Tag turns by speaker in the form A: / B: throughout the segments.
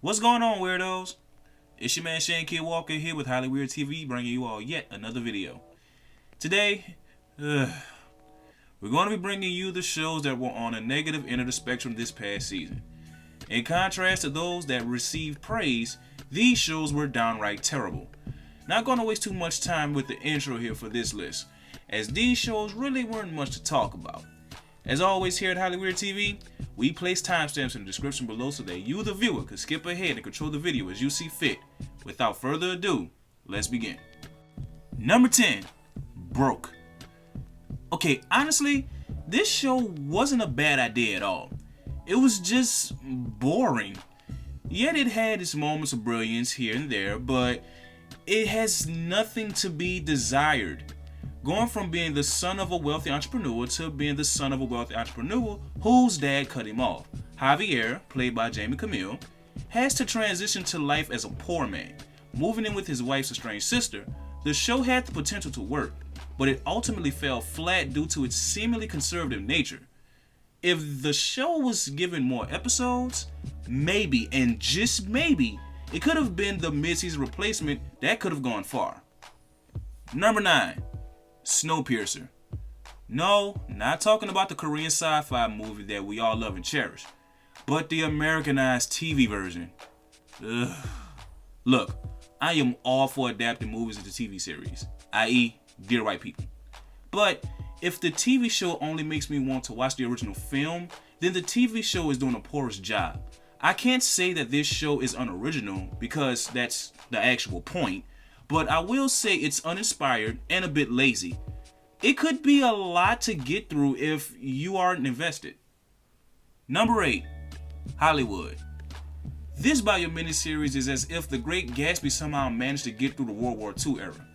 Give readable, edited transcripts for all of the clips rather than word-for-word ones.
A: What's going on, weirdos? It's your man Shane Kid Walker here with Hollyweird TV, bringing you all yet another video. Today, we're going to be bringing you the shows that were on a negative end of the spectrum this past season. In contrast to those that received praise, these shows were downright terrible. Not going to waste too much time with the intro here for this list, as these shows really weren't much to talk about. As always here at Hollyweird TV, we place timestamps in the description below so that you, the viewer, can skip ahead and control the video as you see fit. Without further ado, let's begin. Number 10, Broke. Okay, honestly, this show wasn't a bad idea at all. It was just boring. Yet it had its moments of brilliance here and there, but it has nothing to be desired. Going from being the son of a wealthy entrepreneur to being the son of a wealthy entrepreneur whose dad cut him off, Javier, played by Jamie Camille, has to transition to life as a poor man. Moving in with his wife's estranged sister, the show had the potential to work, but it ultimately fell flat due to its seemingly conservative nature. If the show was given more episodes, maybe, and just maybe, it could have been the mid-season replacement that could have gone far. Number 9. Snowpiercer. No, not talking about the Korean sci-fi movie that we all love and cherish, but the Americanized TV version. Ugh. Look, I am all for adapting movies into TV series, i.e. Dear White People. But if the TV show only makes me want to watch the original film, then the TV show is doing a porous job. I can't say that this show is unoriginal because that's the actual point, but I will say it's uninspired and a bit lazy. It could be a lot to get through if you aren't invested. Number 8, Hollywood. This bio miniseries is as if the Great Gatsby somehow managed to get through the World War II era.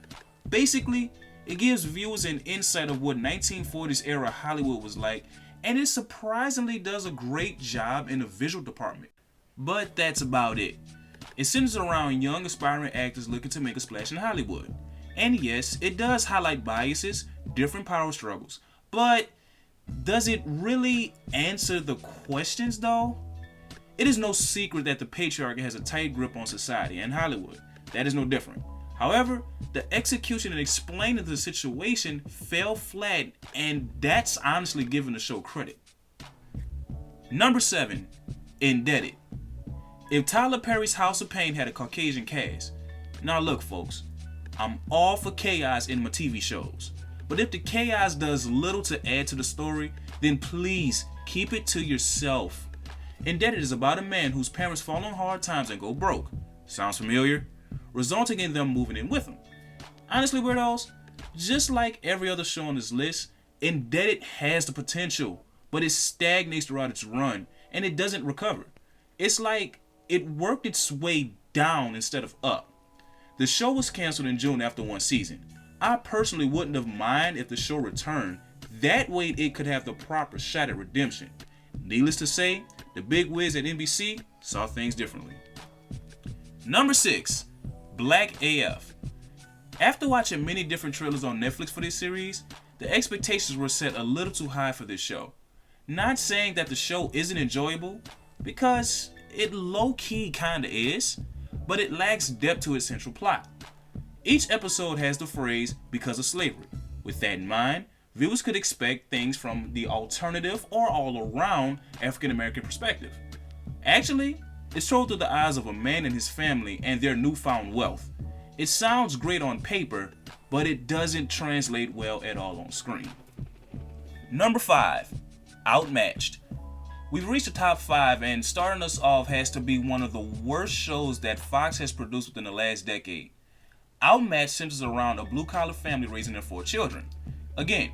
A: Basically, it gives viewers an insight of what 1940s era Hollywood was like, and it surprisingly does a great job in the visual department. But that's about it. It centers around young aspiring actors looking to make a splash in Hollywood. And yes, it does highlight biases, different power struggles, but does it really answer the questions though? It is no secret that the patriarchy has a tight grip on society and Hollywood. That is no different. However, the execution and explaining the situation fell flat, and that's honestly giving the show credit. Number 7, Indebted. If Tyler Perry's House of Pain had a Caucasian cast, now look folks, I'm all for chaos in my TV shows, but if the chaos does little to add to the story, then please keep it to yourself. Indebted is about a man whose parents fall on hard times and go broke. Sounds familiar? Resulting in them moving in with him. Honestly, weirdos, just like every other show on this list, Indebted has the potential, but it stagnates throughout its run, and it doesn't recover. It's like it worked its way down instead of up. The show was canceled in June after one season. I personally wouldn't have minded if the show returned. That way it could have the proper shot at redemption. Needless to say, the big wiz at NBC saw things differently. Number 6, Black AF. After watching many different trailers on Netflix for this series, the expectations were set a little too high for this show. Not saying that the show isn't enjoyable, because it low-key kinda is, but it lacks depth to its central plot. Each episode has the phrase, because of slavery. With that in mind, viewers could expect things from the alternative or all-around African-American perspective. Actually, it's told through the eyes of a man and his family and their newfound wealth. It sounds great on paper, but it doesn't translate well at all on screen. Number 5, Outmatched. We've reached the top 5, and starting us off has to be one of the worst shows that Fox has produced within the last decade. Outmatched centers around a blue-collar family raising their 4 children. Again,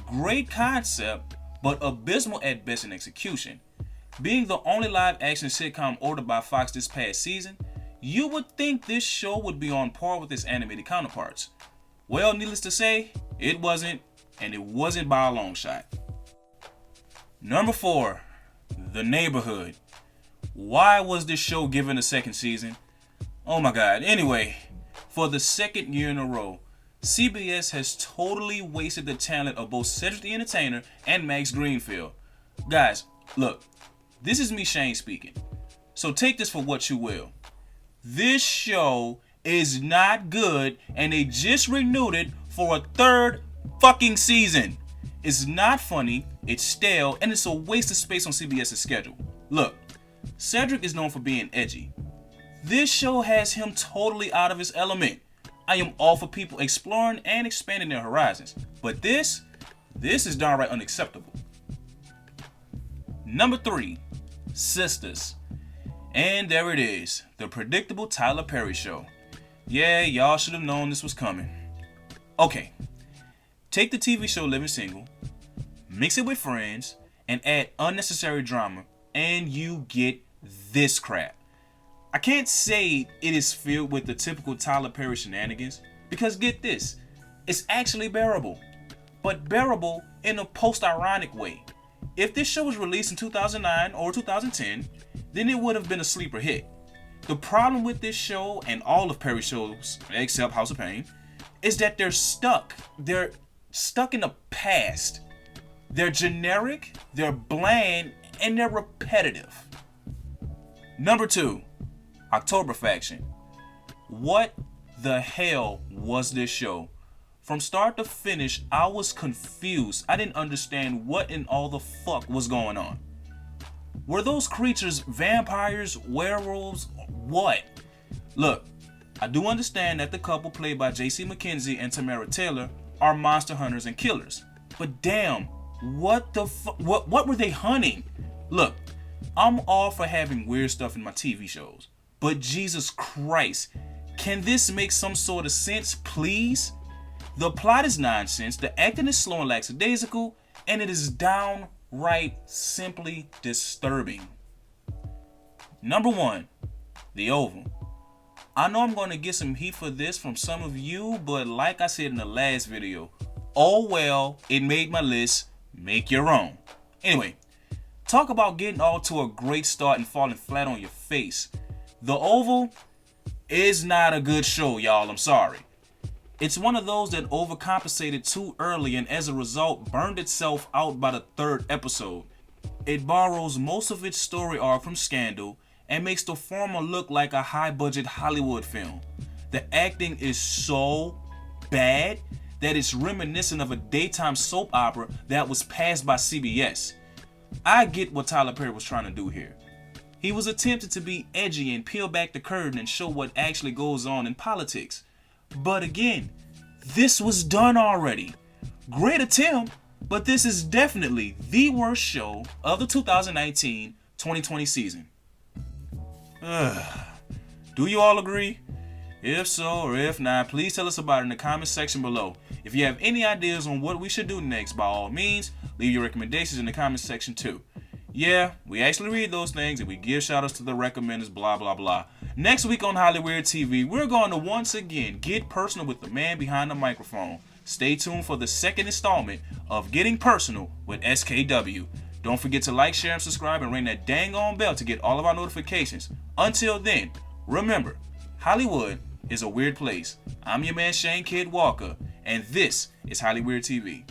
A: great concept, but abysmal at best in execution. Being the only live-action sitcom ordered by Fox this past season, you would think this show would be on par with its animated counterparts. Well, needless to say, it wasn't, and it wasn't by a long shot. Number 4, The Neighborhood. Why was this show given a second season? Oh my god. Anyway, for the second year in a row, CBS has totally wasted the talent of both Cedric the Entertainer and Max Greenfield. Guys, look, this is me, Shane, speaking. So take this for what you will. This show is not good, and they just renewed it for a third fucking season. It's not funny, it's stale, and it's a waste of space on CBS's schedule. Look, Cedric is known for being edgy. This show has him totally out of his element. I am all for people exploring and expanding their horizons, but this is downright unacceptable. Number 3, Sistas. And there it is, the predictable Tyler Perry show. Yeah, y'all should have known this was coming. Okay, take the TV show Living Single, mix it with Friends, and add unnecessary drama, and you get this crap. I can't say it is filled with the typical Tyler Perry shenanigans, because get this, it's actually bearable. But bearable in a post-ironic way. If this show was released in 2009 or 2010, then it would have been a sleeper hit. The problem with this show and all of Perry's shows, except House of Pain, is that they're stuck. They're stuck in the past. They're generic, they're bland, and they're repetitive. Number 2, October Faction. What the hell was this show? From start to finish, I was confused. I didn't understand what in all the fuck was going on. Were those creatures vampires, werewolves, what? Look, I do understand that the couple played by J.C. McKenzie and Tamara Taylor are monster hunters and killers. But damn, what the fuck? What were they hunting? Look, I'm all for having weird stuff in my TV shows. But Jesus Christ, can this make some sort of sense, please? The plot is nonsense, the acting is slow and lackadaisical, and it is downright simply disturbing. Number 1, The Oval. I know I'm going to get some heat for this from some of you, but like I said in the last video, oh well, it made my list, make your own. Anyway, talk about getting off to a great start and falling flat on your face. The Oval is not a good show, y'all, I'm sorry. It's one of those that overcompensated too early and as a result burned itself out by the 3rd episode. It borrows most of its story arc from Scandal and makes the former look like a high-budget Hollywood film. The acting is so bad that it's reminiscent of a daytime soap opera that was passed by CBS. I get what Tyler Perry was trying to do here. He was attempting to be edgy and peel back the curtain and show what actually goes on in politics. But again, this was done already. Great attempt, but this is definitely the worst show of the 2019-2020 season. Do you all agree? If so or if not, please tell us about it in the comment section below. If you have any ideas on what we should do next, by all means, leave your recommendations in the comment section too. Yeah, we actually read those things and we give shout outs to the recommenders, blah blah blah. Next week on Hollyweird TV, we're going to once again get personal with the man behind the microphone. Stay tuned for the 2nd installment of Getting Personal with SKW. Don't forget to like, share, and subscribe, and ring that dang on bell to get all of our notifications. Until then, remember, Hollywood is a weird place. I'm your man Shane Kid Walker, and this is Hollyweird TV.